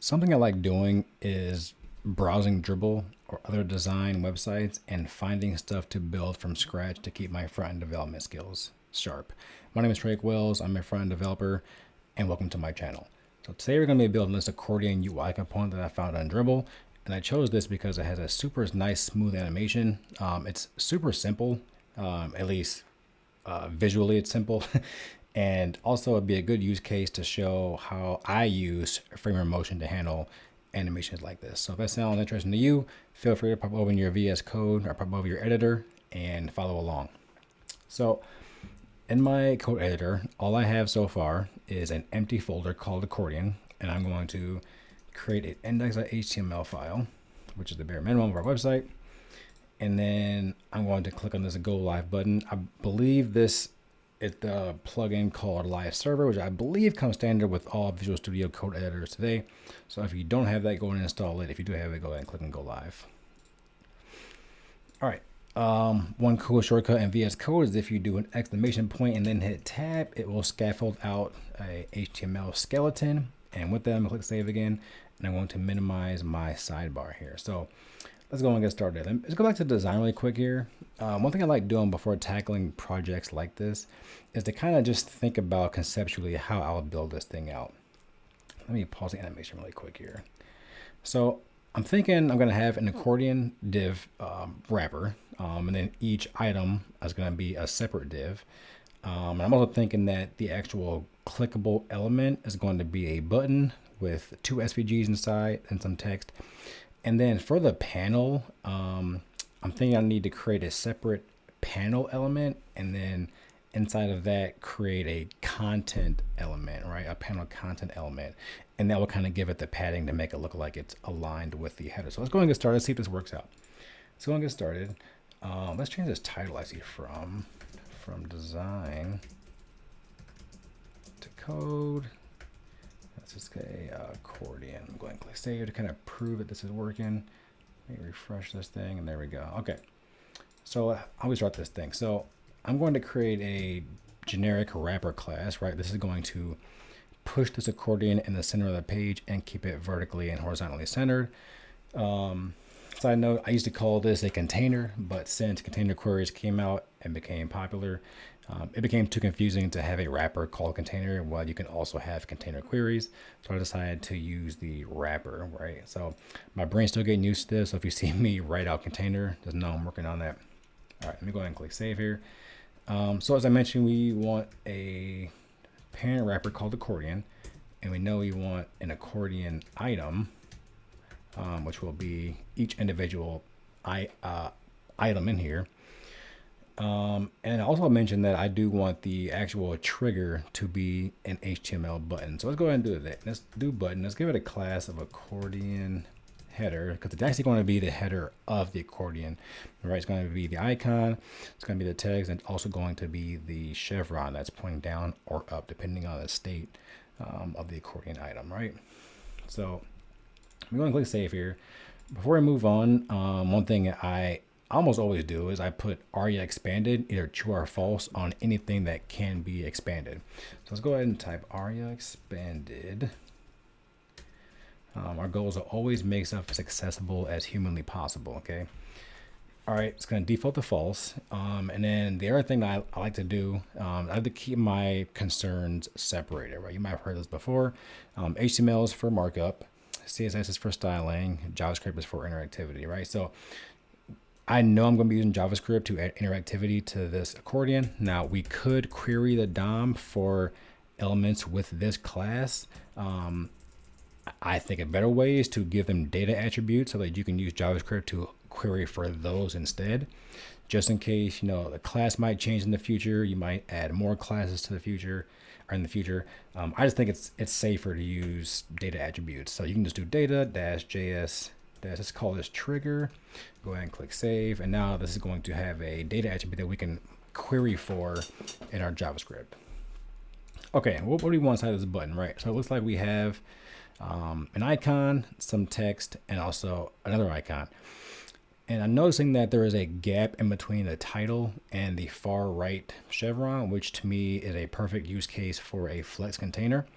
Something I like doing is browsing Dribbble or other design websites and finding stuff to build from scratch to keep my front-end development skills sharp. My name is Drake Wells. I'm a front-end developer, and welcome to my channel. So today we're going to be building this accordion UI component that I found on Dribbble, and I chose this because it has a super nice, smooth animation. It's super simple, at least visually it's simple. And also it'd be a good use case to show how I use Framer Motion to handle animations like this. So if that sounds interesting to you, feel free to pop open your VS Code or pop over your editor and follow along. So in my code editor, all I have so far is an empty folder called Accordion, and I'm going to create an index.html file, which is the bare minimum of our website. And then I'm going to click on this Go Live button. I believe this is the plugin called Live Server, which I believe comes standard with all Visual Studio Code editors today. So if you don't have that, go ahead and install it. If you do have it, go ahead and click on Go Live. All right. One cool shortcut in VS Code is if you do an exclamation point and then hit tab, it will scaffold out a HTML skeleton. And with that, I'm gonna click save again, and I'm going to minimize my sidebar here. So let's go and get started. Let's go back to design really quick here. One thing I like doing before tackling projects like this is to kind of just think about conceptually how I'll build this thing out. Let me pause the animation really quick here. So I'm thinking I'm going to have an accordion div wrapper, and then each item is going to be a separate div. And I'm also thinking that the actual clickable element is going to be a button with 2 SVGs inside and some text. And then for the panel, I'm thinking I need to create a separate panel element, and then inside of that create a content element, right? A panel content element. And that will kind of give it the padding to make it look like it's aligned with the header. So let's go and get started. Let's see if this works out. So I'm going to get started. Let's change this title I see from design to code. Let's just say accordion. I'm going to click save to kind of prove that this is working. Let me refresh this thing, and there we go. Okay. So how we start this thing? So I'm going to create a generic wrapper class, right? This is going to push this accordion in the center of the page and keep it vertically and horizontally centered. Side note, I used to call this a container, but since container queries came out and became popular, it became too confusing to have a wrapper called container while you can also have container queries. So I decided to use the wrapper, right? So my brain's still getting used to this. So if you see me write out container, just know I'm working on that. All right, let me go ahead and click save here. So as I mentioned, we want a parent wrapper called accordion, and we know we want an accordion item, which will be each individual item in here. And I also mentioned that I do want the actual trigger to be an HTML button. So let's go ahead and do that. Let's do button. Let's give it a class of accordion header, because it's actually going to be the header of the accordion, right? It's going to be the icon, it's going to be the text, and also going to be the chevron that's pointing down or up, depending on the state of the accordion item, right? So I'm going to click save here. Before I move on, one thing I almost always do is I put aria expanded, either true or false, on anything that can be expanded. So let's go ahead and type aria expanded. Our goal is to always make stuff as accessible as humanly possible, okay? All right, it's going to default to false. And then the other thing that I like to do, I like to keep my concerns separated, right? You might have heard this before. HTML is for markup, CSS is for styling, JavaScript is for interactivity, right? So I know I'm going to be using JavaScript to add interactivity to this accordion. Now, we could query the DOM for elements with this class. I think a better way is to give them data attributes so that you can use JavaScript to query for those instead. Just in case, you know, the class might change in the future, you might add more classes to the future or in the future. I just think it's safer to use data attributes. So you can just do data-js, let's call this trigger. Go ahead and click save. And now this is going to have a data attribute that we can query for in our JavaScript. Okay, what do we want inside this button, right? So it looks like we have an icon, some text, and also another icon. And I'm noticing that there is a gap in between the title and the far right chevron, which to me is a perfect use case for a flex container.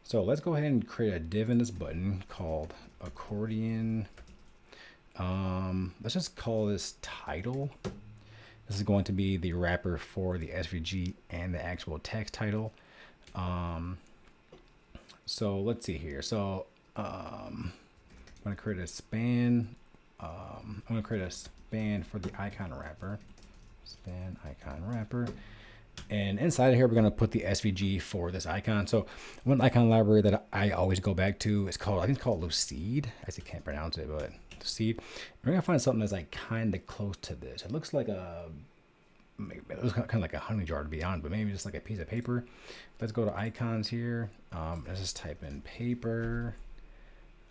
So let's go ahead and create a div in this button called Accordion. Let's just call this title. This is going to be the wrapper for the SVG and the actual text title. So let's see here. So I'm going to create a span. I'm going to create a span for the icon wrapper. Span icon wrapper. And inside of here, we're going to put the SVG for this icon. So one icon library that I always go back to is called, I think it's called Lucide. I actually can't pronounce it, but Lucide. We're going to find something that's like kind of close to this. It looks like maybe it was kind of like a honey jar to be honest, but maybe just like a piece of paper. Let's go to icons here. Let's just type in paper.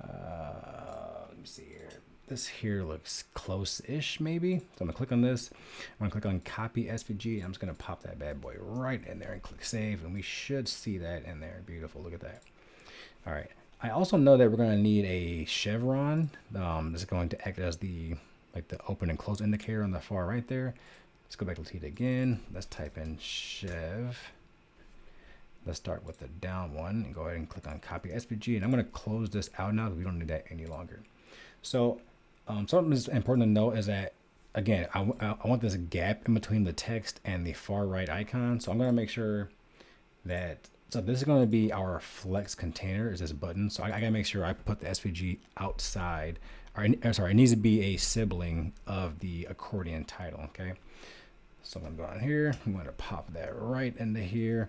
Let me see here. This here looks close-ish maybe. So I'm gonna click on this. I'm gonna click on copy SVG. I'm just gonna pop that bad boy right in there and click save. And we should see that in there. Beautiful, look at that. All right, I also know that we're gonna need a chevron. This is going to act as the open and close indicator on the far right there. Let's go back to Lucide again. Let's type in chev. Let's start with the down one and go ahead and click on copy SVG. And I'm gonna close this out now because we don't need that any longer. So something that's important to note is that, again, I want this gap in between the text and the far right icon. So I'm going to make sure that, so this is going to be our flex container, is this button. So I got to make sure I put the SVG outside, sorry, it needs to be a sibling of the accordion title, okay? So I'm going to go on here. I'm going to pop that right into here.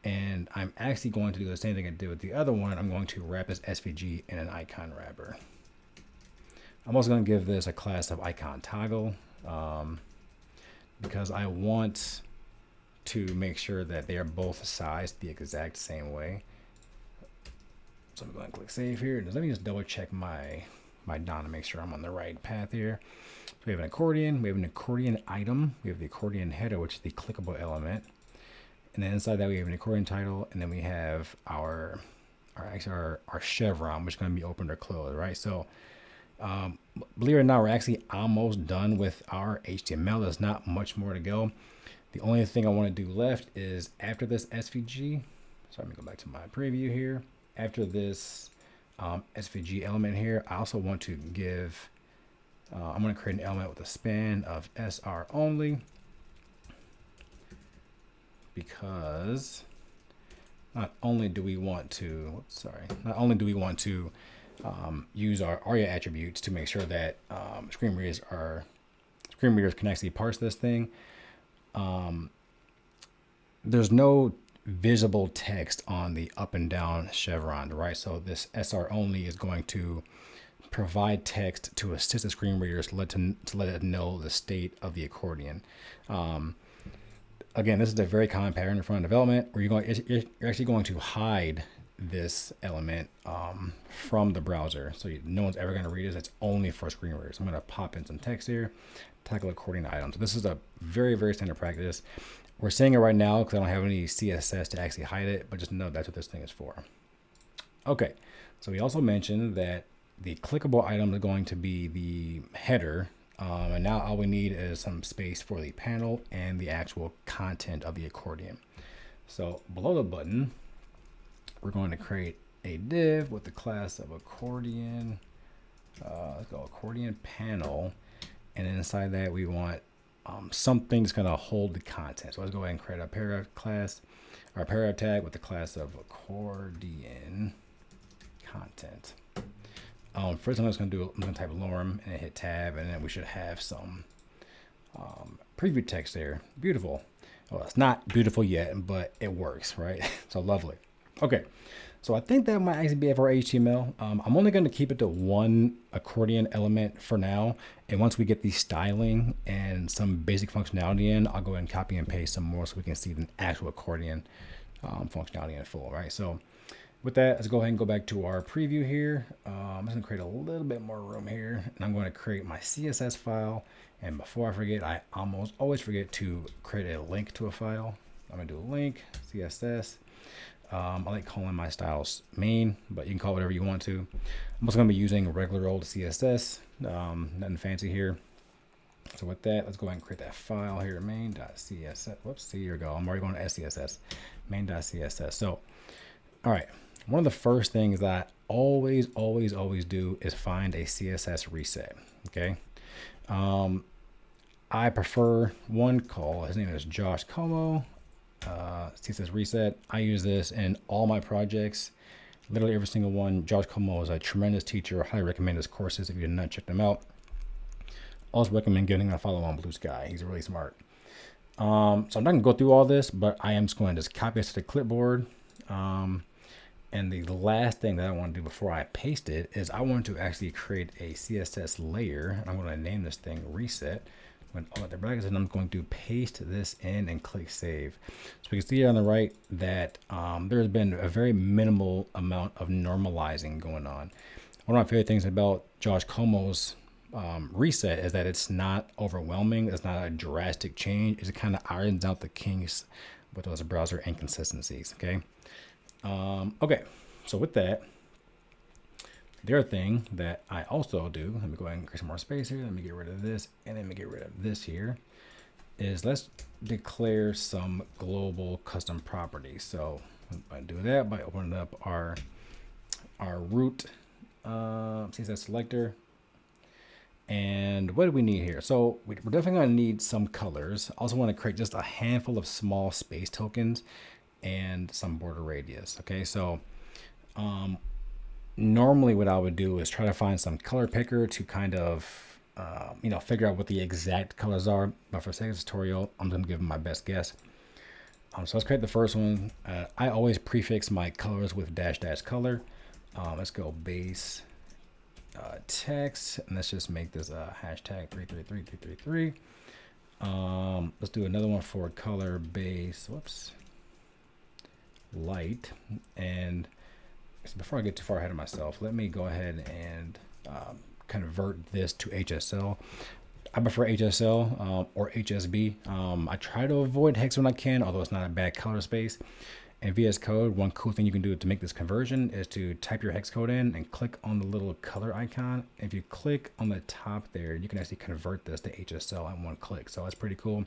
And I'm actually going to do the same thing I did with the other one. I'm going to wrap this SVG in an icon wrapper. I'm also going to give this a class of icon toggle because I want to make sure that they are both sized the exact same way. So I'm going to click save here. Let me just double check my DOM to make sure I'm on the right path here. So we have an accordion, we have an accordion item, we have the accordion header, which is the clickable element. And then inside that we have an accordion title, and then we have our chevron, which is going to be opened or closed, right? So believe it or not, we're actually almost done with our HTML. There's not much more to go. The only thing I want to do left is after this SVG. So let me go back to my preview here. After this SVG element here, I also want to give, I'm going to create an element with a span of SR only, because not only do we want to use our ARIA attributes to make sure that screen readers can actually parse this thing. There's no visible text on the up and down chevron, right? So this SR only is going to provide text to assist the screen readers to let it know the state of the accordion. Again, this is a very common pattern in front of development where you're actually going to hide this element from the browser. So no one's ever going to read it. It's only for screen readers. I'm going to pop in some text here, tackle accordion items. So this is a very, very standard practice. We're saying it right now because I don't have any CSS to actually hide it, but just know that's what this thing is for. Okay, so we also mentioned that the clickable item is going to be the header. And now all we need is some space for the panel and the actual content of the accordion. So below the button, we're going to create a div with the class of accordion. Let's go accordion panel. And then inside that, we want something that's going to hold the content. So let's go ahead and create a paragraph class, or a paragraph tag with the class of accordion content. First thing I'm going to type lorem and hit tab, and then we should have some preview text there. Beautiful. Well, it's not beautiful yet, but it works, right? So lovely. Okay, so I think that might actually be it for HTML. I'm only going to keep it to one accordion element for now, and once we get the styling and some basic functionality in, I'll go ahead and copy and paste some more so we can see the actual accordion functionality in full, right? So with that, let's go ahead and go back to our preview here. I'm just gonna create a little bit more room here, and I'm going to create my CSS file. And before I forget, I almost always forget to create a link to a file. I'm gonna do a link, CSS. I like calling my styles main, but you can call it whatever you want to. I'm also gonna be using regular old CSS, nothing fancy here. So with that, let's go ahead and create that file here, main.css. Whoops, here we go. I'm already going to SCSS, main.css. So All right. One of the first things that I always do is find a CSS reset. Okay. I prefer one call. His name is Josh Como. CSS reset. I use this in all my projects, literally every single one. Josh Como is a tremendous teacher. I highly recommend his courses if you did not check them out. Also recommend giving him a follow on Blue Sky. He's really smart. So I'm not gonna go through all this, but I am just going to just copy this to the clipboard. And the last thing that I want to do before I paste it is I want to actually create a CSS layer. I'm going to name this thing reset. I'm going to the brackets, and I'm going to paste this in and click save. So we can see here on the right that there's been a very minimal amount of normalizing going on. One of my favorite things about Josh Como's reset is that it's not overwhelming. It's not a drastic change. It kind of irons out the kinks with those browser inconsistencies. Okay. Okay, so with that, the other thing that I also do, let me go ahead and create some more space here. Let me get rid of this, and then let me get rid of this here, is let's declare some global custom properties. So I do that by opening up our root CSS selector. And what do we need here? So we're definitely going to need some colors. I also want to create just a handful of small space tokens and some border radius. Okay, so normally what I would do is try to find some color picker to kind of figure out what the exact colors are, but for sake of this tutorial I'm just gonna give them my best guess. So let's create the first one. I always prefix my colors with -- color. Let's go base text, and let's just make this hashtag 333333. Let's do another one for color base, light. And before I get too far ahead of myself, let me go ahead and convert this to HSL. I prefer HSL or HSB. I try to avoid hex when I can, although it's not a bad color space. And VS Code, one cool thing you can do to make this conversion is to type your hex code in and click on the little color icon. If you click on the top there, you can actually convert this to HSL in one click. So that's pretty cool.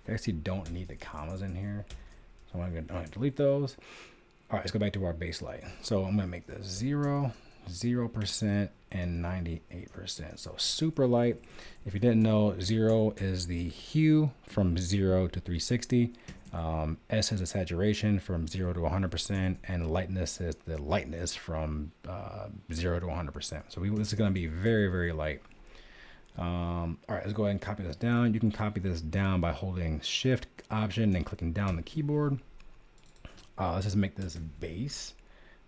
You actually don't need the commas in here. So I'm going to delete those. All right, let's go back to our base light. So I'm going to make this 0, 0%, and 98%. So super light. If you didn't know, 0 is the hue from 0 to 360. S is the saturation from 0 to 100%, and lightness is the lightness from 0 to 100%. So this is going to be very, very light. All right, let's go ahead and copy this down. You can copy this down by holding Shift Option and clicking down on the keyboard. Let's just make this base.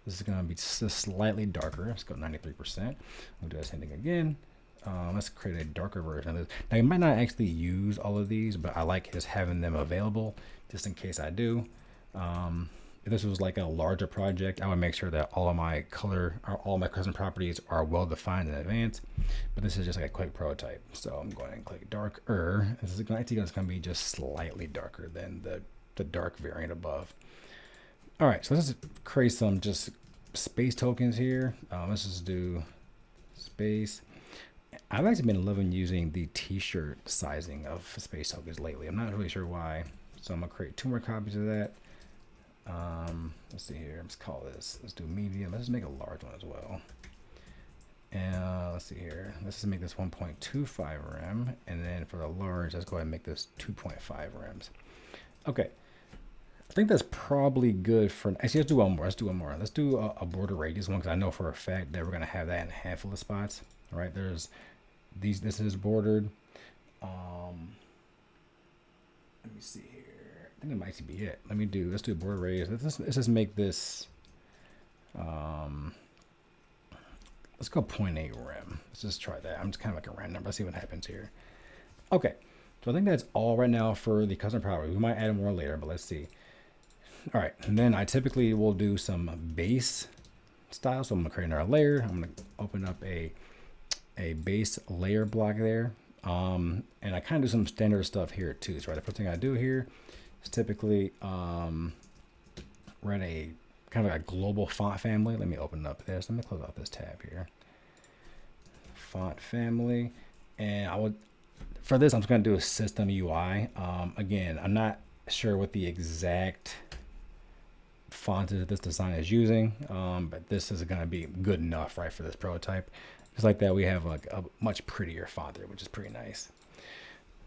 This is going to be just slightly darker. Let's go 93%. We'll do the same thing again. Let's create a darker version of this. Now, you might not actually use all of these, but I like just having them available just in case I do. If this was like a larger project, I would make sure that all of my custom properties are well defined in advance. But this is just like a quick prototype. So I'm going to click darker. This is going to be just slightly darker than the dark variant above. All right, so let's create some just space tokens here. Let's just do space. I've actually been loving using the t-shirt sizing of space tokens lately. I'm not really sure why. So I'm gonna create 2 more copies of that. Let's see here, let's call this, let's do medium. Let's just make a large one as well. And let's see here, let's just make this 1.25 rem. And then for the large, let's go ahead and make this 2.5 rems. Okay. I think that's probably good for, actually let's do one more. Let's do a border radius one, because I know for a fact that we're gonna have that in a handful of spots. All right, there's these, this is bordered. Let me see here. I think it might actually be it. Let's do a border radius. Let's just make this, let's go 0.8 rem. Let's just try that. I'm just kind of like a random number. Let's see what happens here. Okay, so I think that's all right now for the custom property. We might add more later, but let's see. All right, and then I typically will do some base style. So I'm gonna create another layer. I'm gonna open up a base layer block there. And I kind of do some standard stuff here too. So the first thing I do here is typically run a kind of a global font family. Let me open up this. Let me close out this tab here. Font family. And for this, I'm just gonna do a system UI. Again, I'm not sure what the exact font that this design is using, but this is going to be good enough, right, for this prototype. Just like that, we have like a much prettier font there, which is pretty nice.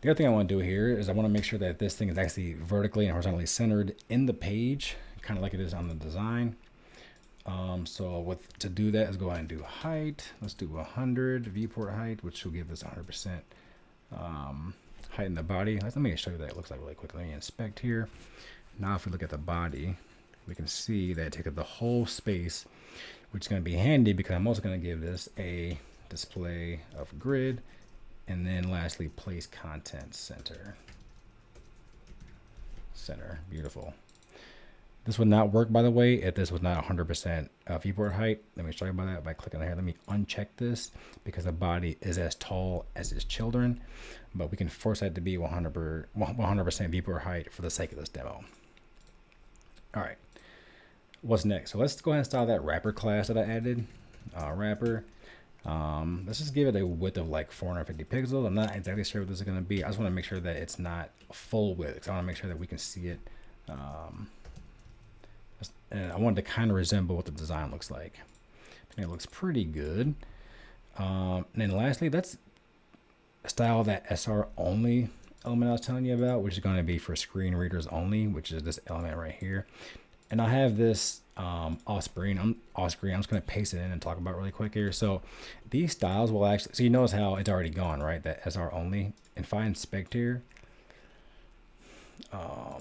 The other thing I want to do here is I want to make sure that this thing is actually vertically and horizontally centered in the page, kind of like it is on the design. So to do that is go ahead and do height. Let's do 100 viewport height, which will give us 100% height in the body. Let me show you that it looks like really quick. Let me inspect here. Now if we look at the body, we can see that it takes up the whole space, which is going to be handy because I'm also going to give this a display of grid, and then lastly place content center. Beautiful. This would not work, by the way, if this was not 100% viewport height. Let me show you about that by clicking on here. Let me uncheck this because the body is as tall as its children, but we can force that to be 100% viewport height for the sake of this demo. All right, what's next? So let's go ahead and style that wrapper class that I added. Wrapper. Let's just give it a width of like 450 pixels. I'm not exactly sure what this is going to be. I just want to make sure that it's not full width. I want to make sure that we can see it. And I wanted to kind of resemble what the design looks like. I think it looks pretty good. And then lastly, let's style that SR only element I was telling you about, which is going to be for screen readers only, which is this element right here. And I have this off screen. I'm just going to paste it in and talk about it really quick here. So these styles will actually, so you notice how it's already gone, right? That SR only. And if I inspect here,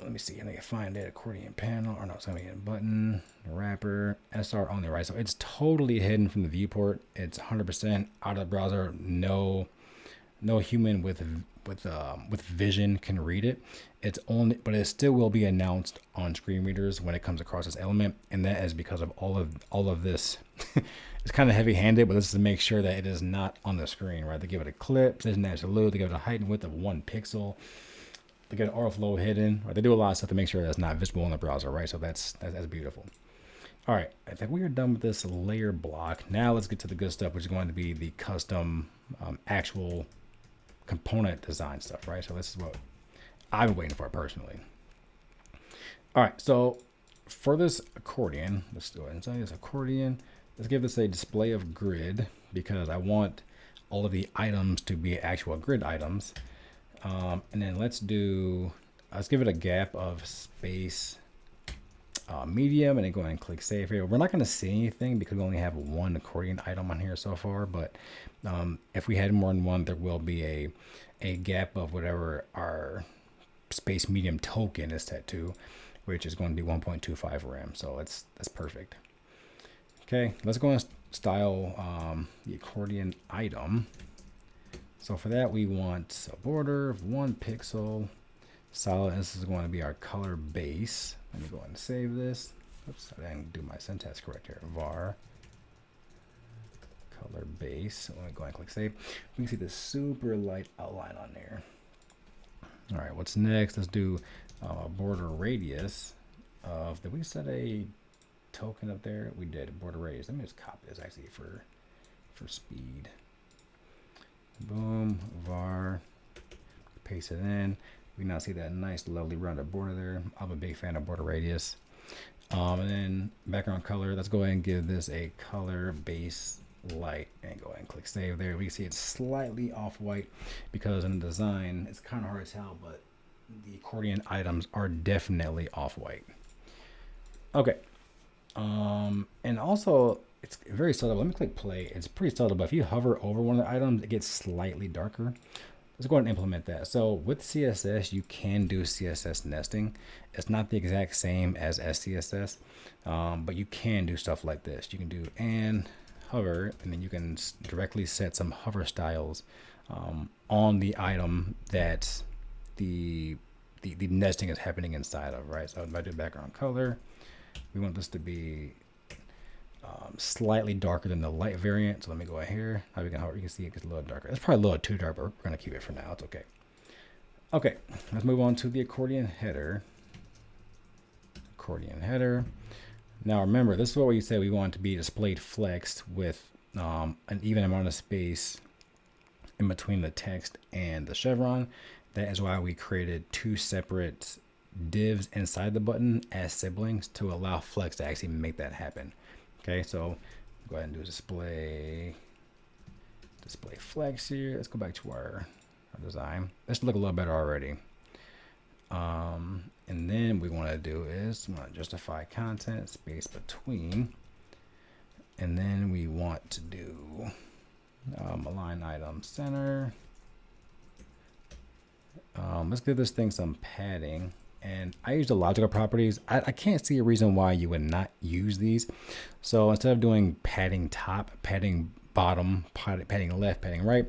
let me see, I think I find it accordion panel, or no, it's gonna be a button, a wrapper, SR only, right? So it's totally hidden from the viewport. It's 100% out of the browser. No human with vision can read it. It's only, but it still will be announced on screen readers when it comes across this element, and that is because of all of this. It's kind of heavy-handed, but this is to make sure that it is not on the screen, right? They give it a clip, precision absolute, they give it a height and width of 1 pixel. They get overflow hidden, or they do a lot of stuff to make sure that's not visible in the browser, right? So that's beautiful. All right, I think we are done with this layer block. Now let's get to the good stuff, which is going to be the custom actual component design stuff, right? So this is what I've been waiting for personally. All right, so for this accordion, let's go ahead and say this accordion. Let's give this a display of grid because I want all of the items to be actual grid items. And then let's give it a gap of space medium, and then go ahead and click save here. We're not going to see anything because we only have one accordion item on here so far, but if we had more than one, there will be a gap of whatever our space medium token is set to, which is going to be 1.25 rem. So that's perfect. Okay, let's go and style the accordion item. So for that, we want a border of 1 pixel. Solid. This is going to be our color base. Let me go ahead and save this. Oops, I didn't do my syntax correct here. Var color base. So let me go ahead and click save. We can see the super light outline on there. All right, what's next? Let's do a border radius of. Did we set a token up there? We did. Border radius. Let me just copy this actually for speed. Boom, var, paste it in. We now see that nice, lovely rounded border there. I'm a big fan of border radius. And then background color. Let's go ahead and give this a color base light and go ahead and click save there. We can see it's slightly off white because in the design, it's kind of hard to tell, but the accordion items are definitely off white. Okay. And also, it's very subtle. Let me click play. It's pretty subtle, but if you hover over one of the items, it gets slightly darker. Let's go ahead and implement that. So with CSS, you can do CSS nesting. It's not the exact same as SCSS, but you can do stuff like this. You can do and hover, and then you can directly set some hover styles on the item that the nesting is happening inside of, right? So if I do background color, we want this to be slightly darker than the light variant. So let me go ahead here. Now we can hover, you can see it gets a little darker. It's probably a little too dark, but we're going to keep it for now. It's okay. Okay, let's move on to the accordion header. Accordion header. Now remember, this is what we said we want to be displayed flexed with an even amount of space in between the text and the chevron. That is why we created two separate divs inside the button as siblings to allow Flex to actually make that happen. Okay, so go ahead and do display Flex here. Let's go back to our design. This look a little better already. And then we want to do is we want to justify content space between, and then we want to do align item center. Let's give this thing some padding, and I use the logical properties. I can't see a reason why you would not use these. So instead of doing padding top, padding bottom, padding left, padding right,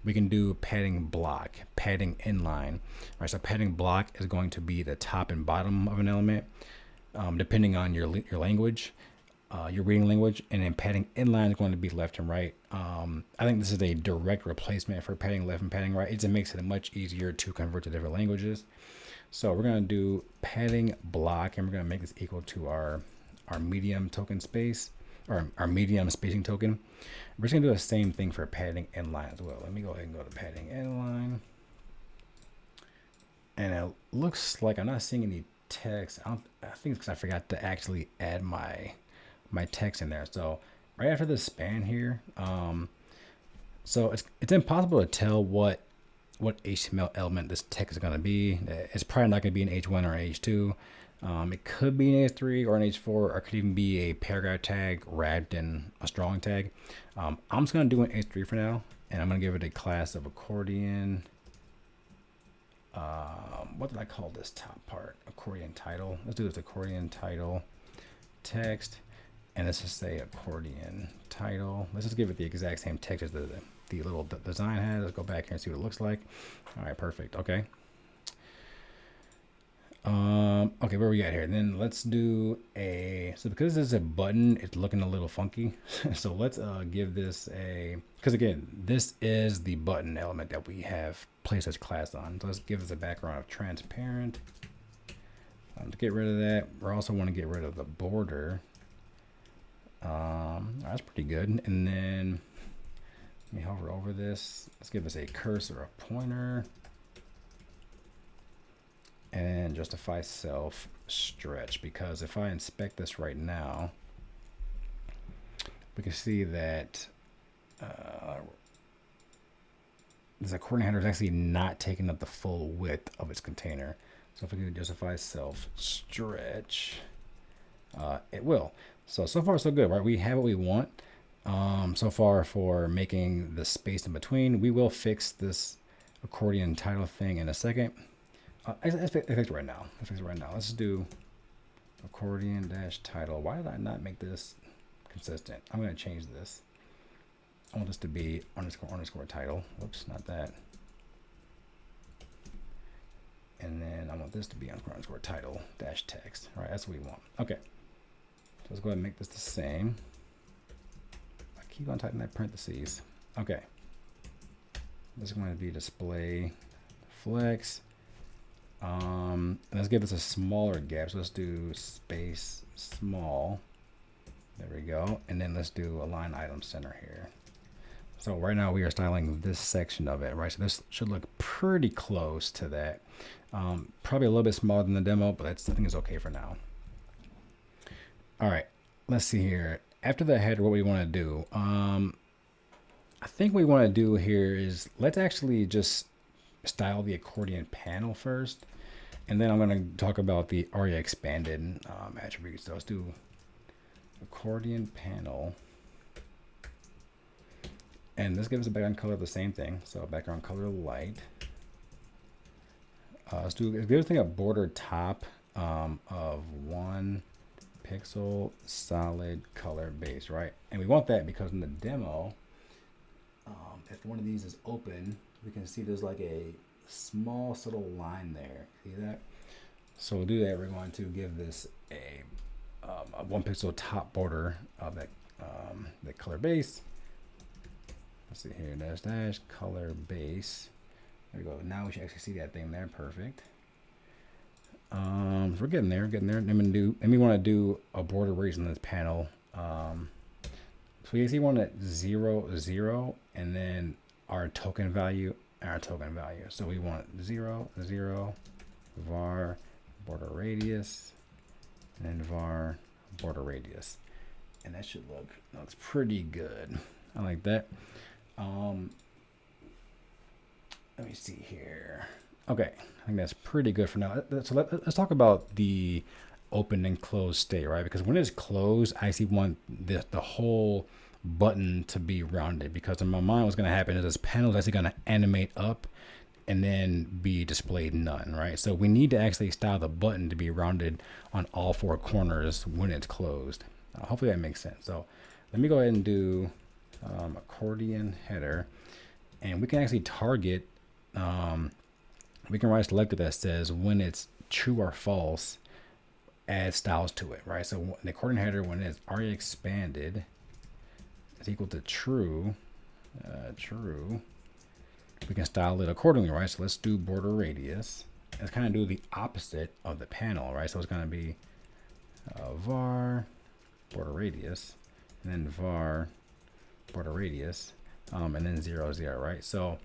we can do padding block, padding inline. All right, so padding block is going to be the top and bottom of an element, depending on your language, your reading language, and then padding inline is going to be left and right. I think this is a direct replacement for padding left and padding right. It just makes it much easier to convert to different languages. So we're going to do padding block, and we're going to make this equal to our medium token space, or our medium spacing token. We're just going to do the same thing for padding inline as well. Let me go ahead and go to padding inline. And it looks like I'm not seeing any text. I think it's because I forgot to actually add my text in there. So right after this span here, so it's impossible to tell what HTML element this text is going to be. It's probably not going to be an H1 or an H2. It could be an H3 or an H4, or it could even be a paragraph tag wrapped in a strong tag. I'm just going to do an H3 for now, and I'm going to give it a class of accordion. What did I call this top part? Accordion title. Let's do this accordion title text, and let's just say accordion title. Let's just give it the exact same text as the little design has. Let's go back here and see what it looks like. All right, perfect. Okay. Okay, where we at here? And then let's do so because this is a button, it's looking a little funky. So let's give this because again, this is the button element that we have placed as class on. So let's give this a background of transparent. To get rid of that, we also want to get rid of the border. That's pretty good. And then let me hover over this. Let's give this a cursor, a pointer. And justify self stretch, because if I inspect this right now, we can see that this accordion header is actually not taking up the full width of its container. So if we do justify self stretch, it will. So far so good, right? We have what we want so far for making the space in between. We will fix this accordion title thing in a second. Let's fix it right now. Let's do accordion dash title. Why did I not make this consistent? I'm going to change this. I want this to be underscore title. Whoops, not that. And then I want this to be underscore title dash text. All right, that's what we want. Okay. So let's go ahead and make this the same. I keep on typing that parentheses. Okay. This is going to be display flex. And let's give this a smaller gap. So let's do space small. There we go. And then let's do align item center here. So right now we are styling this section of it, right? So this should look pretty close to that. Probably a little bit smaller than the demo, but I think it's okay for now. All right, let's see here. After the header, what we want to do, I think what we want to do here is let's actually just style the accordion panel first, and then I'm going to talk about the ARIA expanded attributes. So let's do accordion panel, and this gives a background color of the same thing. So background color light. Let's give this thing a border top of 1 pixel solid color base, right? And we want that because in the demo, if one of these is open, we can see there's like a small subtle line there. See that? So we'll do that. We're going to give this a 1 pixel top border of that color base. Let's see here, dash color base. There we go. Now we should actually see that thing there. Perfect. So we're getting there. And we want to do a border radius on this panel. So we actually want it 0, 0, and then our token value. So we want 0, 0, var border radius, and then var border radius. And that should looks pretty good. I like that. Let me see here. Okay, I think that's pretty good for now. So let's talk about the open and closed state, right? Because when it's closed, I actually want the whole button to be rounded, because in my mind what's going to happen is this panel is actually going to animate up and then be displayed none, right? So we need to actually style the button to be rounded on all four corners when it's closed. Hopefully that makes sense. So let me go ahead and do accordion header, and we can actually target, we can write a selector that says when it's true or false, add styles to it, right? So the accordion header, when it's already expanded, is equal to true, we can style it accordingly, right? So let's do border radius. Let's kind of do the opposite of the panel, right? So it's going to be var border radius, and then var border radius, and then 0, 0, right? So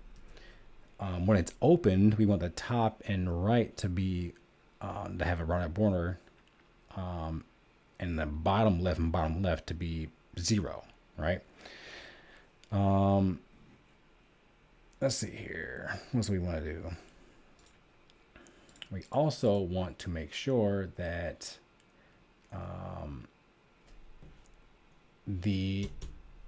when it's opened, we want the top and right to be to have a rounded border, and the bottom left and bottom left to be 0, right? Let's see here. What do we want to do? We also want to make sure that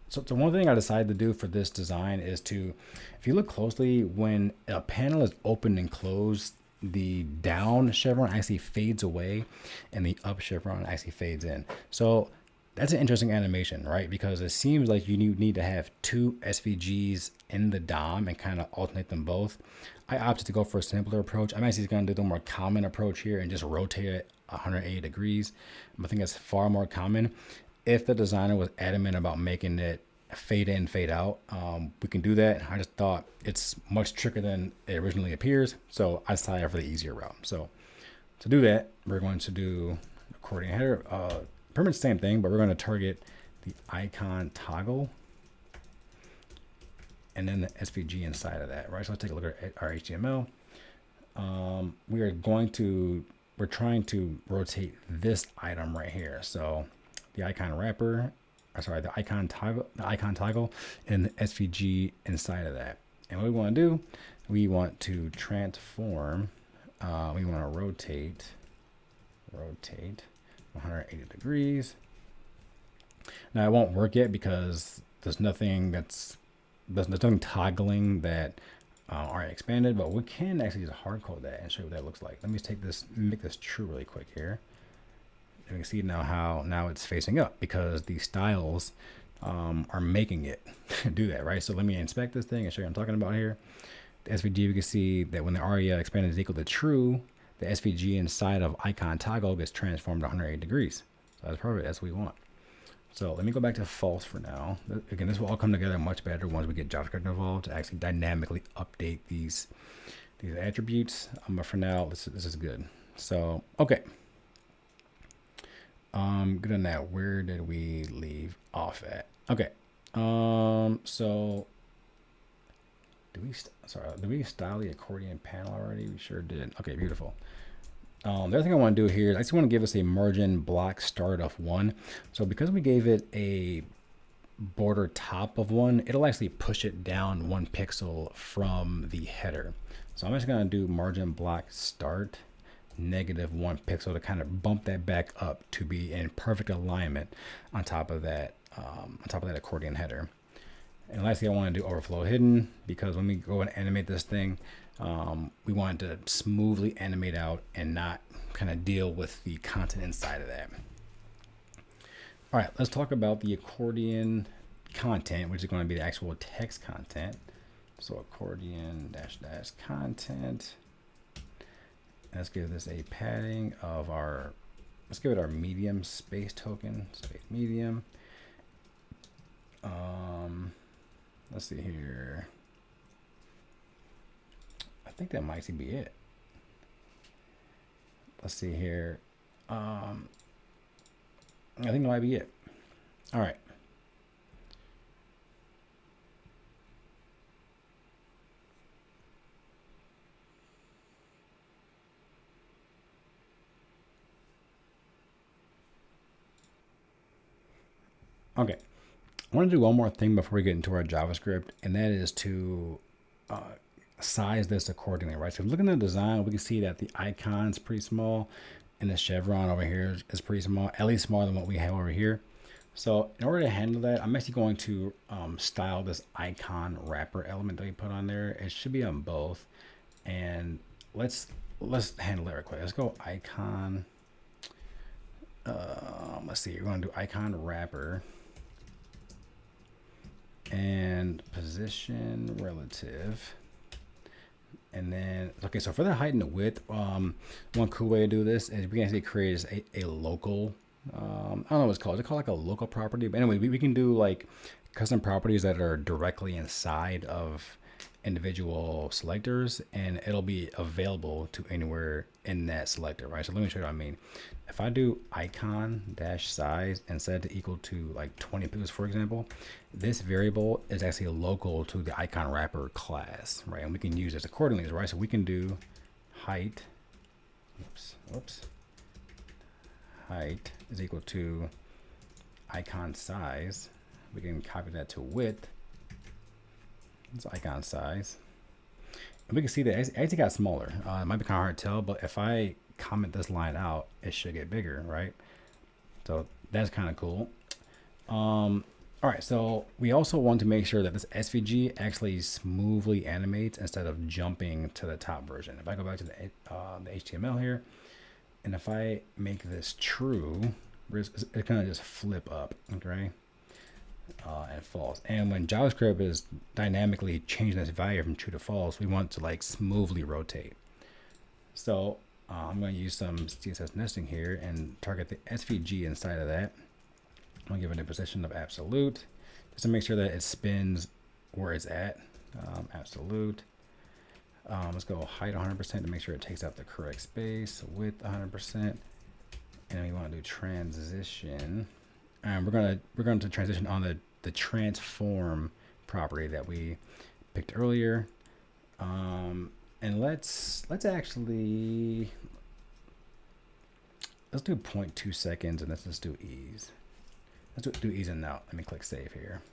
so one thing I decided to do for this design is to, if you look closely, when a panel is open and closed, the down chevron actually fades away and the up chevron actually fades in. So that's an interesting animation, right? Because it seems like you need to have two SVGs in the DOM and kind of alternate them both. I opted to go for a simpler approach. I'm actually going to do the more common approach here and just rotate it 180 degrees. I think that's far more common. If the designer was adamant about making it fade in, fade out, we can do that. I just thought it's much trickier than it originally appears, so I decided for the easier route. So to do that, we're going to do accordion header. Pretty much the same thing, but we're going to target the icon toggle and then the SVG inside of that, right? So let's take a look at our HTML. We're trying to rotate this item right here. So the icon wrapper, the icon toggle, and the SVG inside of that. And what we want to do, we want to transform. We want to rotate 180 degrees. Now it won't work yet because there's nothing toggling that are expanded, but we can actually just hard code that and show you what that looks like. Let me make this true really quick here. And we can see now it's facing up because the styles are making it do that, right? So let me inspect this thing and show you what I'm talking about here. The SVG, we can see that when the ARIA expanded is equal to true, the SVG inside of icon toggle gets transformed 180 degrees. So that's perfect. That's what we want. So let me go back to false for now. Again, this will all come together much better once we get JavaScript involved to actually dynamically update these attributes. But for now, this is good. So, okay. Good on that. Where did we leave off at? Okay. So did we style the accordion panel already? We sure did. Okay, beautiful. The other thing I want to do here is I just want to give us a margin block start of 1. So because we gave it a border top of 1, it'll actually push it down 1 pixel from the header. So I'm just going to do margin block start -1 pixel to kind of bump that back up to be in perfect alignment on top of that accordion header. And lastly, I want to do overflow hidden because when we go and animate this thing, we want it to smoothly animate out and not kind of deal with the content inside of that. All right, let's talk about the accordion content, which is going to be the actual text content. So accordion -- content. Let's give this a padding of let's give it our medium space token, space medium. Let's see here. I think that might be it. Let's see here. I think that might be it. All right. Okay, I want to do one more thing before we get into our JavaScript, and that is to size this accordingly, right? So if we look at the design, we can see that the icon's pretty small, and the chevron over here is pretty small, at least smaller than what we have over here. So in order to handle that, I'm actually going to style this icon wrapper element that we put on there. It should be on both, and let's handle it real quick. Let's go icon. Let's see. We're going to do icon wrapper and position relative. And then, okay, so for the height and the width, one cool way to do this is we can actually create a local, I don't know what it's called. It's called like a local property. But anyway, we can do like custom properties that are directly inside of individual selectors, and it'll be available to anywhere in that selector, right? So let me show you what I mean. If I do icon dash size and set it to equal to like 20 pixels, for example, this variable is actually local to the icon wrapper class, right? And we can use this accordingly, right? So we can do height, height is equal to icon size. We can copy that to width. It's icon size. And we can see that it actually got smaller. It might be kind of hard to tell, but if I comment this line out, it should get bigger, right? So that's kind of cool. All right, so we also want to make sure that this SVG actually smoothly animates instead of jumping to the top version. If I go back to the HTML here, and if I make this true, it's going to just flip up, okay? And false. And when JavaScript is dynamically changing this value from true to false, we want to like smoothly rotate. So I'm going to use some CSS nesting here and target the SVG inside of that. I'm going to give it a position of absolute just to make sure that it spins where it's at. Absolute. Let's go height 100% to make sure it takes out the correct space. Width 100%. And then we want to do transition. And we're going to transition on the transform property that we picked earlier. And let's actually do 0.2 seconds, and let's just do ease. Let's do ease and out. Let me click save here.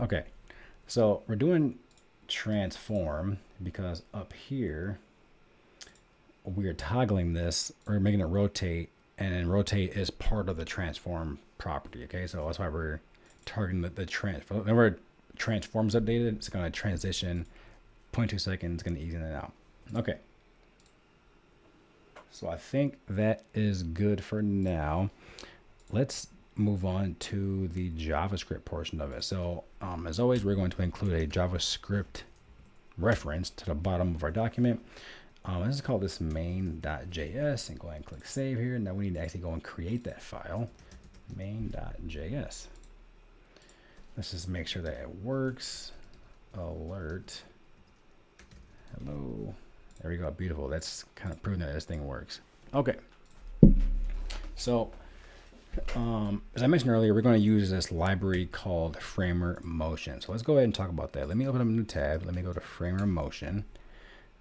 Okay, so we're doing transform because up here we're toggling this, or making it rotate, and then rotate is part of the transform property. Okay, so that's why we're targeting the transform. Whenever transforms updated, it's going to transition 0.2 seconds, going to ease in and out. Okay, so I think that is good for now. Let's move on to the JavaScript portion of it. So as always, we're going to include a JavaScript reference to the bottom of our document. Let's call this main.js and go ahead and click save here. Now we need to actually go and create that file, main.js. Let's just make sure that it works. Alert. Hello. There we go. Beautiful. That's kind of proving that this thing works. Okay. So as I mentioned earlier, we're going to use this library called Framer Motion. So let's go ahead and talk about that. Let me open up a new tab. Let me go to Framer Motion.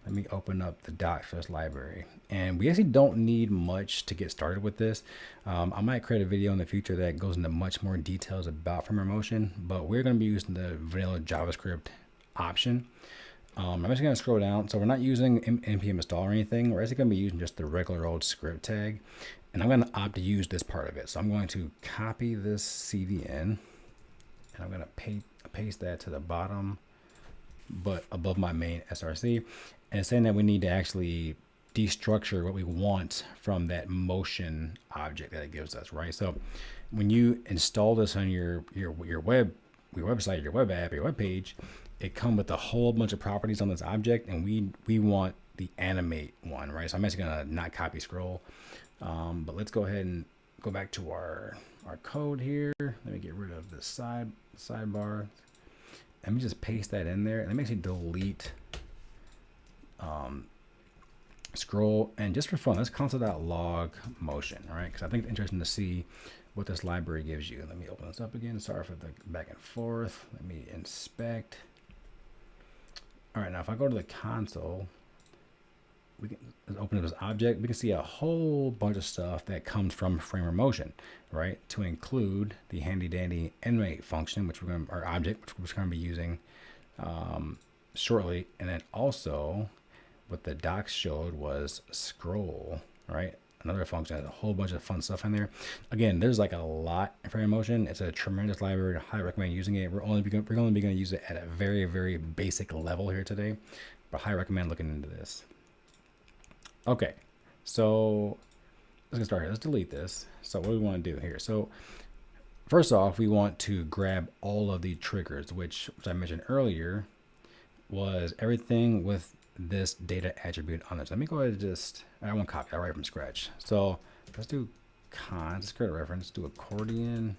Let me open up the doc for this library. And we actually don't need much to get started with this. I might create a video in the future that goes into much more details about Framer Motion, but we're going to be using the vanilla JavaScript option. I'm just going to scroll down. So we're not using npm install or anything. We're actually going to be using just the regular old script tag. And I'm going to opt to use this part of it. So I'm going to copy this CDN, and I'm going to paste that to the bottom, but above my main src. And it's saying that we need to actually destructure what we want from that motion object that it gives us, right? So when you install this on your website, your web app, your web page, it comes with a whole bunch of properties on this object, and we want the animate one, right? So I'm actually gonna not copy scroll, but let's go ahead and go back to our code here. Let me get rid of the sidebar. Let me just paste that in there, and let me actually delete scroll. And just for fun, let's console.log motion, all right? Because I think it's interesting to see what this library gives you. Let me open this up again. Sorry for the back and forth. Let me inspect. All right, now if I go to the console, we can open up this object. We can see a whole bunch of stuff that comes from Framer Motion, right? To include the handy dandy animate function, which we're going to, our object, which we're going to be using shortly. And then also what the docs showed was scroll, right? Another function has a whole bunch of fun stuff in there. Again, there's like a lot in Framer Motion. It's a tremendous library. I highly recommend using it. We're only going to use it at a very, very basic level here today, but I highly recommend looking into this. Okay, so let's get started. Let's delete this. So what do we want to do here? So first off, we want to grab all of the triggers, which I mentioned earlier was everything with this data attribute on this. Let me go ahead and just, I want to copy, I write from scratch. So let's do cons, let's create a reference, do accordion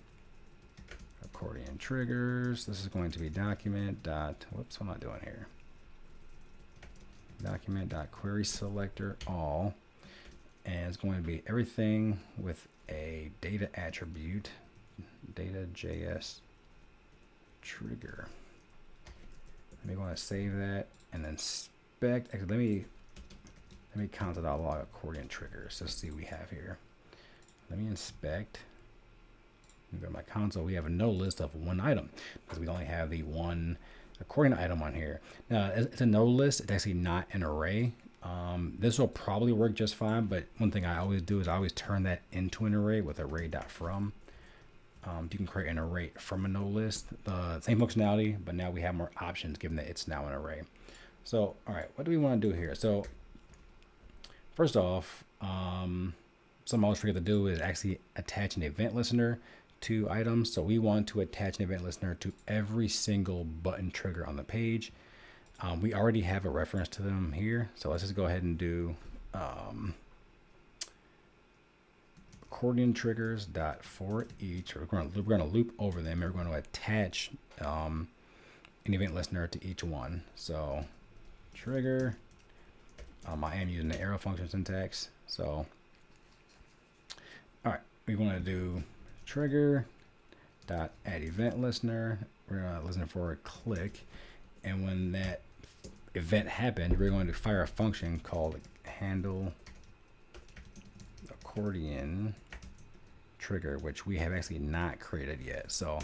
triggers. This is going to be document dot, whoops, what am I doing here? Document dot query selector all, and it's going to be everything with a data attribute, data.js trigger. Let me go ahead and save that and then inspect. Actually, let me console log accordion triggers. Let's see what we have here. Let me inspect. Let me go to my console. We have a no list of one item because we only have the one accordion item on here. Now it's a no list. It's actually not an array. This will probably work just fine, but one thing I always do is I always turn that into an array with array.from. You can create an array from a no list. The same functionality, but now we have more options given that it's now an array. So, all right, what do we want to do here? So first off, something I always forget to do is actually attach an event listener to items. So we want to attach an event listener to every single button trigger on the page. We already have a reference to them here. So let's just go ahead and do accordion triggers dot for each. We're going to loop over them. And we're going to attach an event listener to each one. So trigger, I am using the arrow function syntax. So, all right, we want to do trigger dot add event listener. We're going to listen for a click, and when that event happened, we're going to fire a function called handle accordion trigger, which we have actually not created yet. So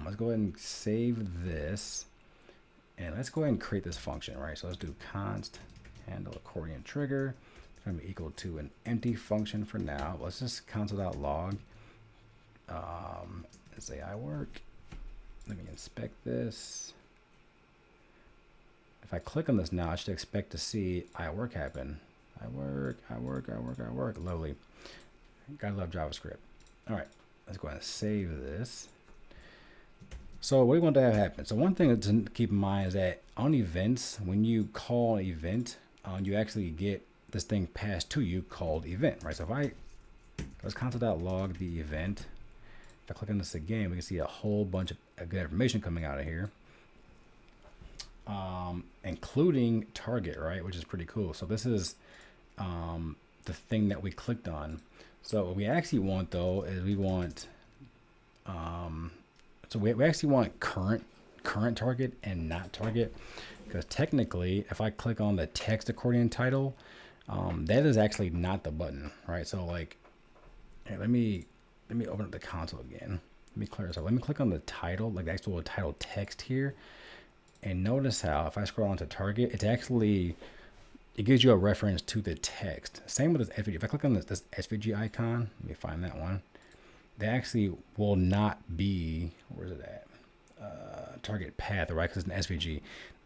let's go ahead and save this, and let's go ahead and create this function, right? So let's do const handle accordion trigger. It's going to be equal to an empty function for now. Let's just console.log and say I work. Let me inspect this. If I click on this now, I should expect to see I work happen. I work. Lovely. Gotta love JavaScript. All right, let's go ahead and save this. So what we want to have happen. So one thing to keep in mind is that on events, when you call an event, you actually get this thing passed to you called event, right? So if let's console.log the event. If I click on this again, we can see a whole bunch of good information coming out of here, including target, right? Which is pretty cool. So this is the thing that we clicked on. So what we actually want though is we want so we actually want current target and not target, because technically if I click on the text accordion title, that is actually not the button, right? So like, here, let me open up the console again. Let me clear this up. Let me click on the title, like the actual title text here, and notice how if I scroll onto target, it gives you a reference to the text. Same with this SVG. If I click on this SVG icon, let me find that one. They actually will not be, where is it at? Target path, right? Because it's an SVG.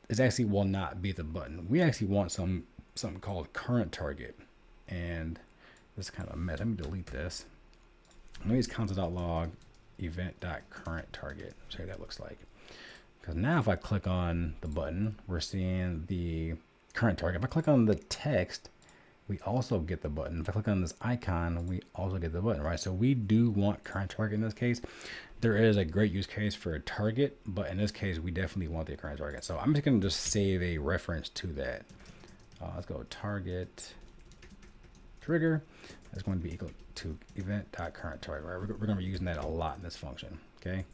This actually will not be the button. We actually want something called current target. And this is kind of a mess. Let me delete this. Let me use console.log event.current target. See what that looks like. Because now if I click on the button, we're seeing the current target. If I click on the text, we also get the button. If I click on this icon, we also get the button, right? So we do want current target in this case. There is a great use case for a target, but in this case, we definitely want the current target. So I'm just going to just save a reference to that. Let's go target trigger. That's going to be equal to event.current target, right? We're going to be using that a lot in this function, okay?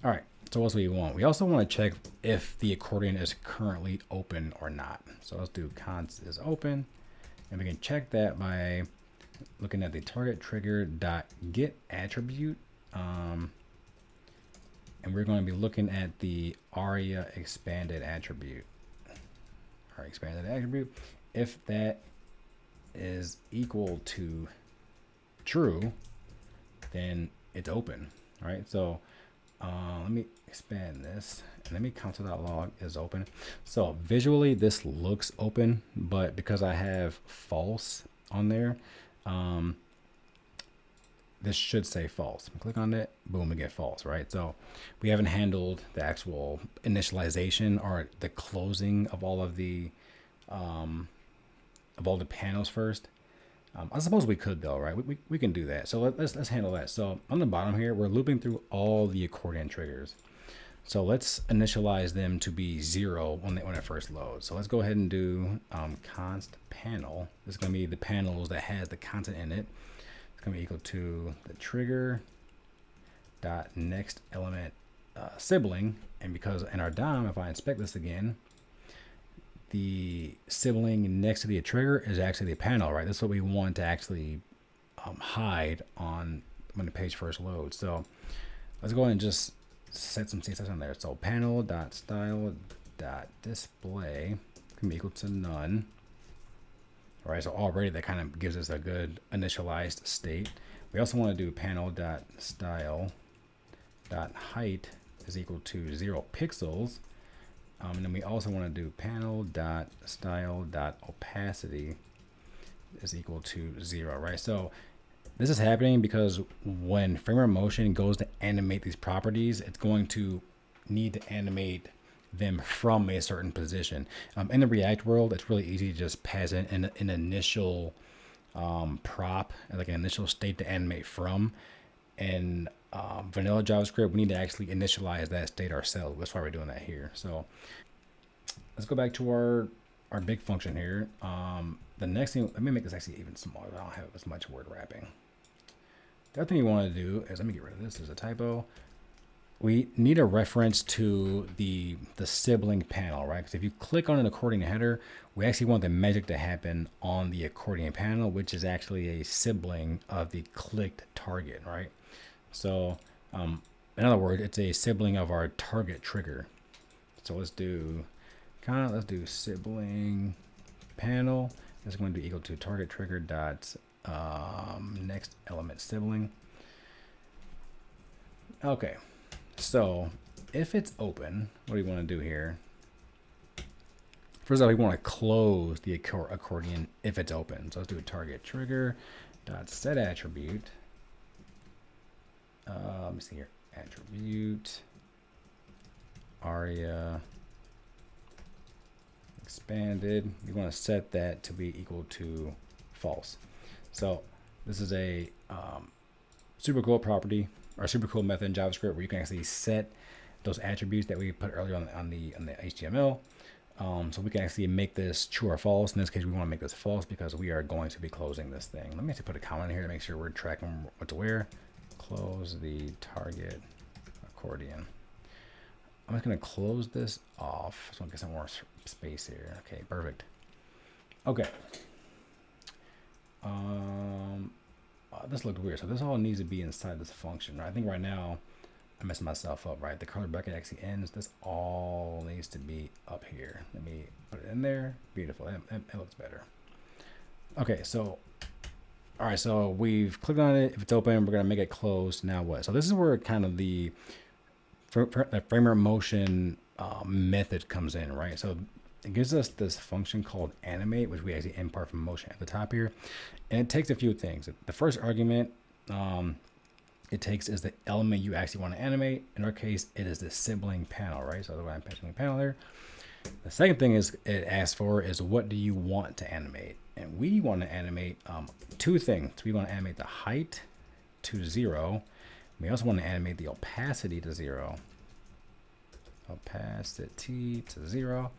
All right, So what do we want? We also want to check if the accordion is currently open or not. So let's do const is open, and we can check that by looking at the target trigger dot get attribute. And we're going to be looking at the aria expanded attribute. Our expanded attribute. If that is equal to true, then it's open. All right. So let me expand this and let me console.log is open. So visually this looks open, but because I have false on there, this should say false. Click on it, boom, we get false, right? So we haven't handled the actual initialization or the closing of all of the panels first. I suppose we could though, right? We can do that. So let's handle that. So on the bottom here, we're looping through all the accordion triggers. So let's initialize them to be 0 when it first loads. So let's go ahead and do const panel. This is going to be the panels that has the content in it. It's going to be equal to the trigger dot next element sibling. And because in our DOM, if I inspect this again, the sibling next to the trigger is actually the panel, right? That's what we want to actually hide on when the page first loads. So let's go ahead and just set some CSS on there. So panel.style.display can be equal to none. All right, so already that kind of gives us a good initialized state. We also want to do panel.style.height is equal to 0 pixels. And then we also want to do panel.style.opacity is equal to 0, right? So this is happening because when Framer Motion goes to animate these properties, it's going to need to animate them from a certain position. In the React world, it's really easy to just pass in an initial prop, like an initial state to animate from. And vanilla JavaScript, we need to actually initialize that state ourselves. That's why we're doing that here. So let's go back to our big function here. The next thing, let me make this actually even smaller. I don't have as much word wrapping. The other thing you want to do is, let me get rid of this. There's a typo. We need a reference to the sibling panel, right? Because if you click on an accordion header, we actually want the magic to happen on the accordion panel, which is actually a sibling of the clicked target, right? So in other words, it's a sibling of our target trigger. So let's do sibling panel. That's going to be equal to target trigger dot next element sibling. Okay, so if it's open, what do we want to do here? First of all, we want to close the accordion if it's open. So let's do a target trigger dot set attribute. Let me see here. Attribute aria expanded. We want to set that to be equal to false. So this is a super cool property or super cool method in JavaScript where you can actually set those attributes that we put earlier on the HTML. So we can actually make this true or false. In this case, we want to make this false because we are going to be closing this thing. Let me actually put a comment here to make sure we're tracking what to where. Close the target accordion. I'm just going to close this off so I can get some more space here. Okay, perfect. Okay. This looked weird. So this all needs to be inside this function, right? I think right now I'm messing myself up, right? The curly bracket actually ends. This all needs to be up here. Let me put it in there. Beautiful. That looks better. Okay, so all right, so we've clicked on it. If it's open, we're gonna make it closed. Now what? So this is where kind of the Framer Motion method comes in, right? So it gives us this function called animate, which we actually import from Motion at the top here. And it takes a few things. The first argument it takes is the element you actually want to animate. In our case, it is the sibling panel, right? So I'm patching the panel there. The second thing is it asks for is what do you want to animate? And we want to animate two things. We want to animate the height to 0. We also want to animate the opacity to 0. Opacity to 0.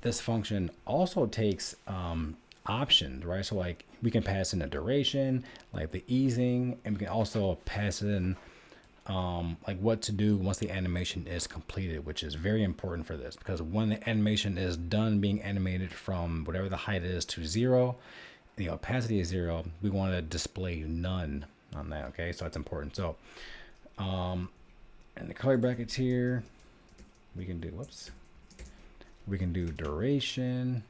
This function also takes options, right? So like we can pass in a duration, like the easing, and we can also pass in like what to do once the animation is completed, which is very important for this, because when the animation is done being animated from whatever the height is to 0, the opacity is 0, we want to display none on that. Okay, so that's important. So in the color brackets here, we can do we can do duration.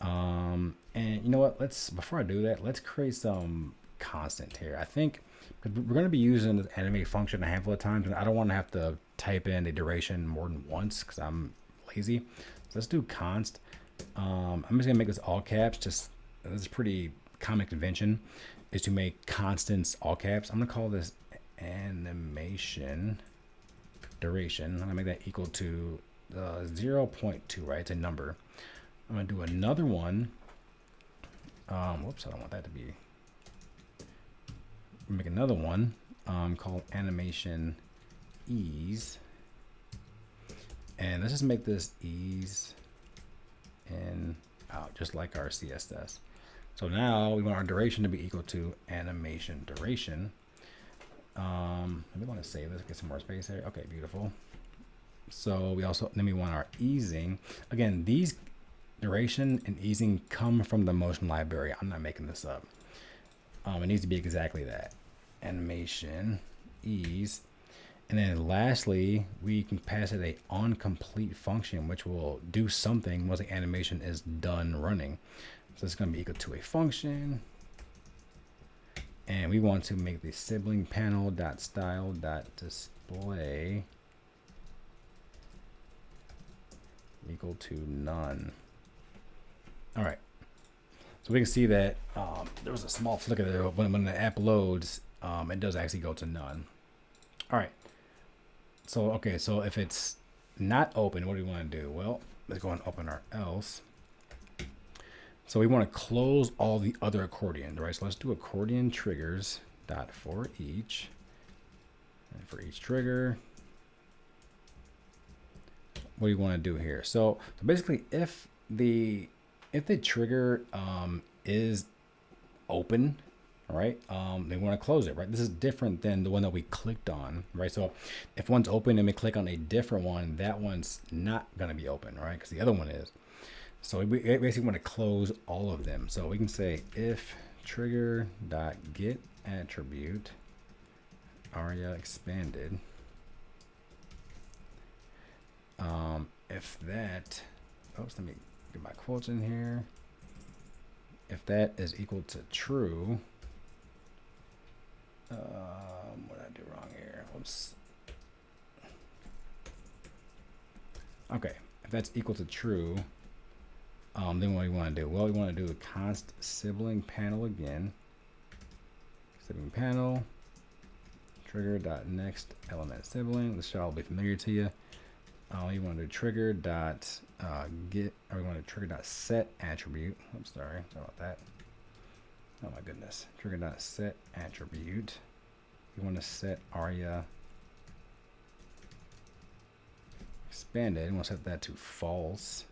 And you know what, before I do that, let's create some constant here. I think because we're going to be using the animate function a handful of times, and I don't want to have to type in the duration more than once because I'm lazy. So let's do const. I'm just gonna make this all caps. Just this is pretty common convention is to make constants all caps. I'm gonna call this animation duration. I'm gonna make that equal to 0.2, right? It's a number. I'm gonna do another one. Whoops, I don't want that to be. Make another one called animation ease, and let's just make this ease in out, just like our CSS. So now we want our duration to be equal to animation duration. Maybe want to save this, get some more space here. Okay, beautiful. So then we want our easing. Again, these duration and easing come from the motion library. I'm not making this up. It needs to be exactly that. Animation ease. And then lastly, we can pass it a onComplete function, which will do something once the animation is done running. So it's going to be equal to a function. And we want to make the sibling panel dot style dot display equal to none. All right. So we can see that there was a small flicker there, but when the app loads, it does actually go to none. All right. So, okay, so if it's not open, what do we want to do? Well, let's go and open our else. So we want to close all the other accordions, right? So let's do accordion triggers dot for each. And for each trigger, what do you want to do here? So basically, if the trigger is open, all right, they want to close it, right? This is different than the one that we clicked on, right? So if one's open and we click on a different one, that one's not going to be open, right? Because the other one is. So we basically want to close all of them. So we can say if trigger dot get attribute aria expanded, if that, oops, let me get my quotes in here. If that is equal to true, what did I do wrong here? Oops. Okay, if that's equal to true, then what do we want to do? Well, we want to do a const sibling panel again. Sibling panel, trigger dot next element sibling. This shall be familiar to you. You want to do trigger dot get, or we want to trigger dot set attribute. I'm sorry about that. Oh my goodness. Trigger dot set attribute. We want to set aria expanded. We want to set that to false.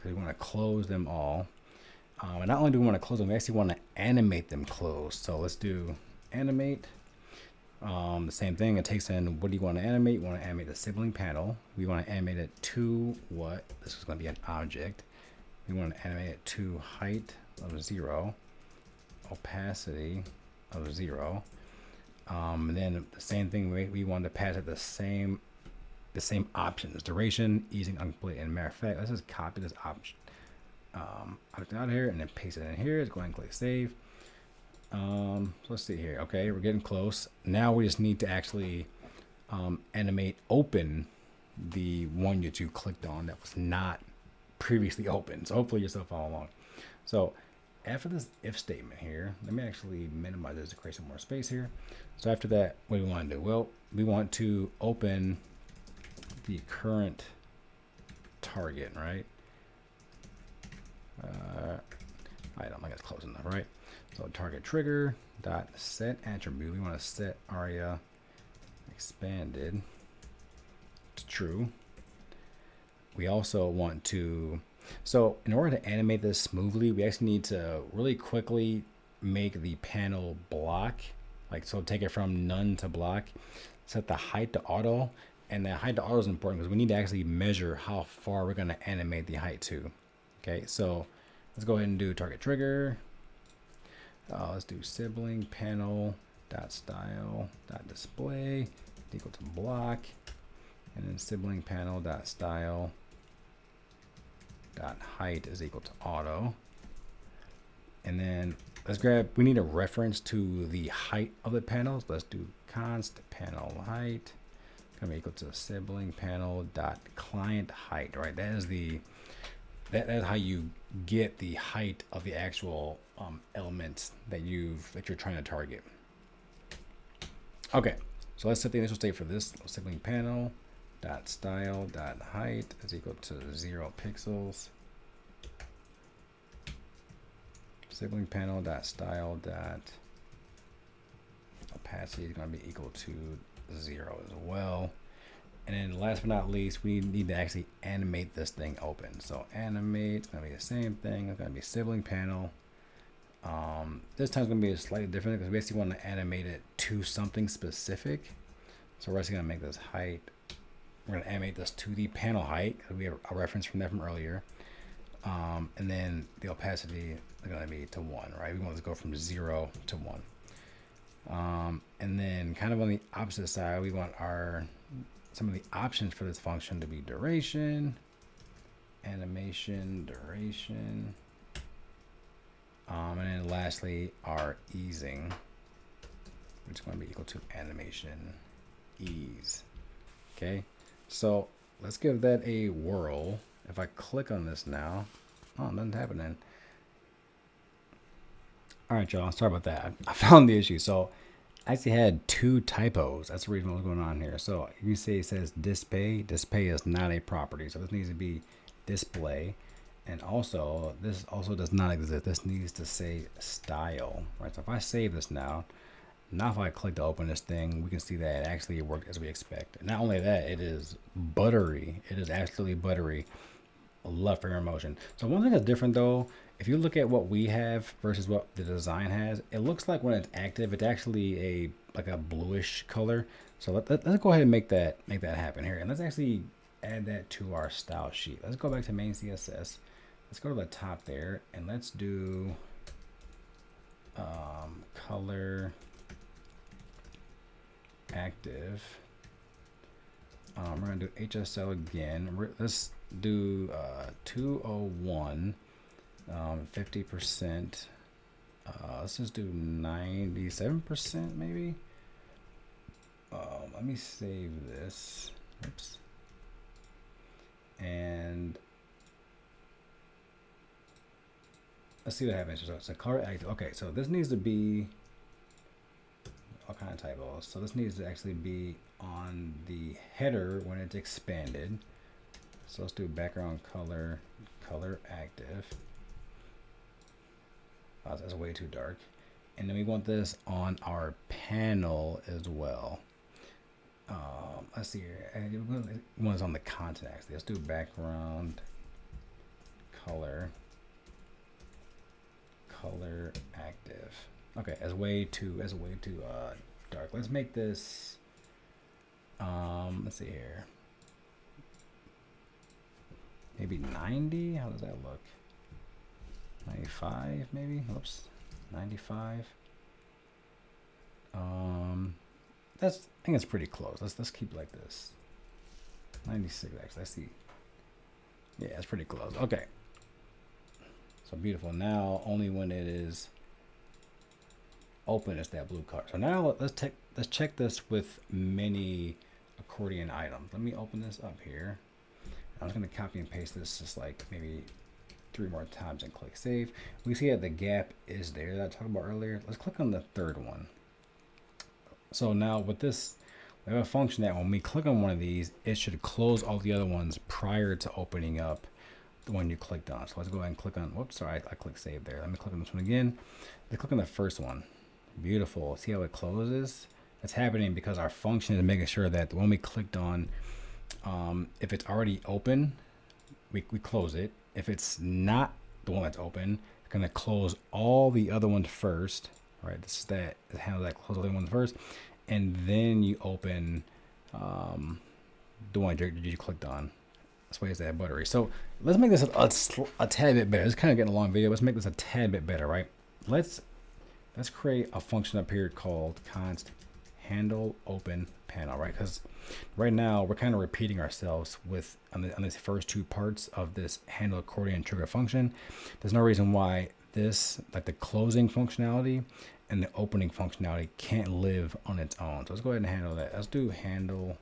We want to close them all. And not only do we want to close them, we actually want to animate them closed. So let's do animate. The same thing, it takes in what do you want to animate? You want to animate the sibling panel. We want to animate it to what? This is going to be an object. We want to animate it to height of 0, opacity of 0. And then the same thing, we want to pass it the same options: duration, easing, uncomplete. And matter of fact, let's just copy this option object out here and then paste it in here. Let's go ahead and click save. So let's see here. Okay, we're getting close. Now we just need to actually animate open the one that you clicked on that was not previously open. So hopefully you're still following along. So after this if statement here, let me actually minimize this to create some more space here. So after that, what do we want to do? Well, we want to open the current target, right? I don't think that's close enough, right? So target trigger dot set attribute. We want to set aria expanded to true. We also want to, so in order to animate this smoothly, we actually need to really quickly make the panel block Like, so take it from none to block, set the height to auto. And that height to auto is important because we need to actually measure how far we're going to animate the height to. Okay, so let's go ahead and do target trigger. Let's do sibling panel dot style dot display equal to block, and then sibling panel dot style dot height is equal to auto. And then let's grab, we need a reference to the height of the panels. Let's do const panel height gonna be equal to sibling panel dot client height, right? That is the that's how you get the height of the actual elements that you're trying to target. Okay, so let's set the initial state for this. Sibling panel dot style dot height is equal to 0 pixels. Sibling panel dot style dot opacity is going to be equal to 0 as well. And then last but not least, we need to actually animate this thing open. So animate, it's going to be the same thing. It's going to be sibling panel. This time it's going to be slightly different because we actually want to animate it to something specific. So we're actually going to make this height. We're going to animate this to the panel height because we have a reference from that from earlier. And then the opacity is going to be to 1, right? We want to go from 0 to 1. And then kind of on the opposite side, we want some of the options for this function to be duration, animation, duration, and then lastly our easing, which is going to be equal to animation ease. Okay, so let's give that a whirl. If I click on this now, oh, nothing's happening. All right, y'all, sorry about that. I found the issue. So I actually had 2 typos. That's the reason what's going on here. So you see it says display. Display is not a property. So this needs to be display. And also, this also does not exist. This needs to say style, right? So if I save this now if I click to open this thing, we can see that it actually worked as we expect. And not only that, it is buttery. It is absolutely buttery. I love finger motion. So one thing that's different though, if you look at what we have versus what the design has, it looks like when it's active, it's actually like a bluish color. So let's go ahead and make that happen here. And let's actually add that to our style sheet. Let's go back to main CSS. Let's go to the top there and let's do color active. We're gonna do HSL again. Let's do 201, 50%. Let's just do 97% maybe. Let me save this. Oops. And let's see what happens. So it's a color active. Okay, so this needs to be all kind of typos. So this needs to actually be on the header when it's expanded. So let's do background color active. Oh, that's way too dark. And then we want this on our panel as well. Let's see here. We want this on the content actually. Let's do background color active. Okay, as way too dark. Let's make this. Let's see here. Maybe 90. How does that look? 95 maybe. Oops. 95. I think it's pretty close. Let's keep like this. 96 actually. Let's see. Yeah, it's pretty close. Okay. So beautiful. Now only when it is open is that blue color. So now let's check this with many accordion items. Let me open this up here. I'm just going to copy and paste this just like maybe 3 more times and click save. We see that the gap is there that I talked about earlier. Let's click on the third one. So now with this, we have a function that when we click on one of these, it should close all the other ones prior to opening up the one you clicked on. So let's go ahead and click on, whoops, sorry, I clicked save there. Let me click on this one again. Let's click on the first one. Beautiful. See how it closes? That's happening because our function is making sure that the one we clicked on, if it's already open, we close it. If it's not the one that's open, it's going to close all the other ones first, All right, this is that. Handle that, close the other ones first, and then you open the one you clicked on. This way is that buttery. So let's make this a tad bit better. It's kind of getting a long video. Let's make this a tad bit better, right? Let's create a function up here called const handle open panel, right? Because right now we're kind of repeating ourselves with on these first two parts of this handle accordion trigger function. There's no reason why this, like the closing functionality and the opening functionality, can't live on its own. So let's go ahead and handle that. Let's do handle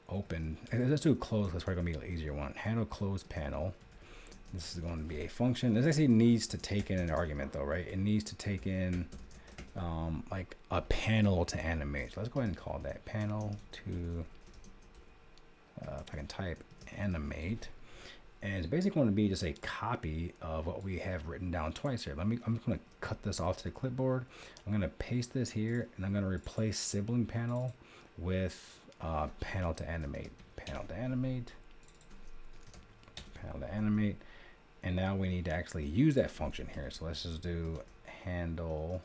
open. Let's do close. That's probably gonna be an easier one. Handle close panel. This is going to be a function. This actually needs to take in an argument though, right? It needs to take in like a panel to animate. So let's go ahead and call that panel to, if I can type animate, and it's basically going to be just a copy of what we have written down twice here. I'm just going to cut this off to the clipboard. I'm going to paste this here, and I'm going to replace sibling panel with panel to animate, panel to animate, panel to animate. And now we need to actually use that function here. So let's just do handle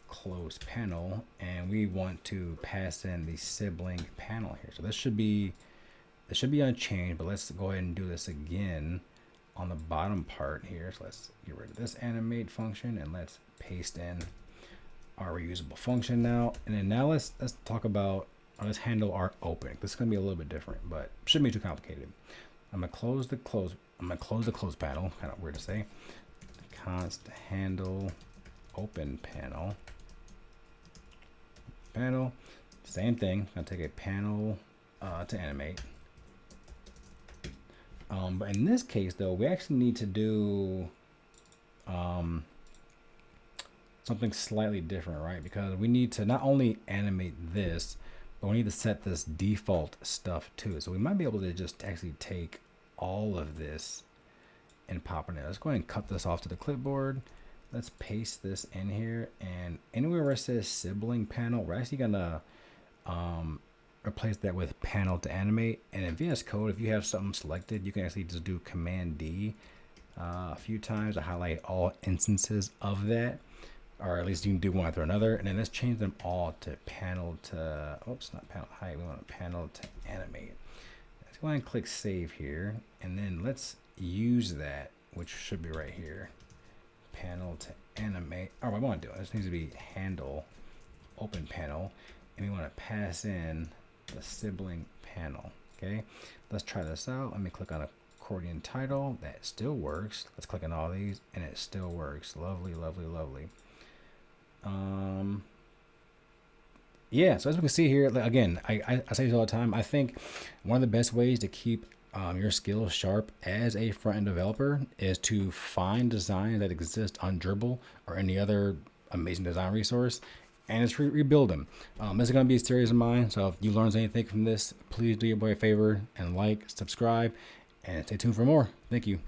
close panel, and we want to pass in the sibling panel here. So this should be unchanged, but let's go ahead and do this again on the bottom part here. So let's get rid of this animate function and let's paste in our reusable function now. And then now let's talk about, or let's handle our open. This is gonna be a little bit different, but shouldn't be too complicated. I'm gonna close the close panel, kind of weird to say. Const handle open panel. Same thing. Gonna take a panel to animate. But in this case though, we actually need to do something slightly different, right? Because we need to not only animate this, but we need to set this default stuff too. So we might be able to just actually take all of this and pop it in. Let's go ahead and cut this off to the clipboard. Let's paste this in here, and anywhere where it says sibling panel, we're actually gonna replace that with panel to animate. And in VS Code, if you have something selected, you can actually just do Command D a few times to highlight all instances of that, or at least you can do one after another. And then let's change them all to panel to, oops, not panel height, we want a panel to animate. Let's go ahead and click save here, and then let's use that, which should be right here. Panel to animate. Oh, I want to do it. This needs to be handle open panel, and we want to pass in the sibling panel. Okay, let's try this out. Let me click on accordion title. That still works. Let's click on all these, and it still works. Lovely, lovely, lovely. Yeah, so as we can see here, again, I say this all the time. I think one of the best ways to keep your skills sharp as a front-end developer is to find designs that exist on Dribbble or any other amazing design resource, and just rebuild them. This is going to be a series of mine, so if you learned anything from this, please do your boy a favor and like, subscribe, and stay tuned for more. Thank you.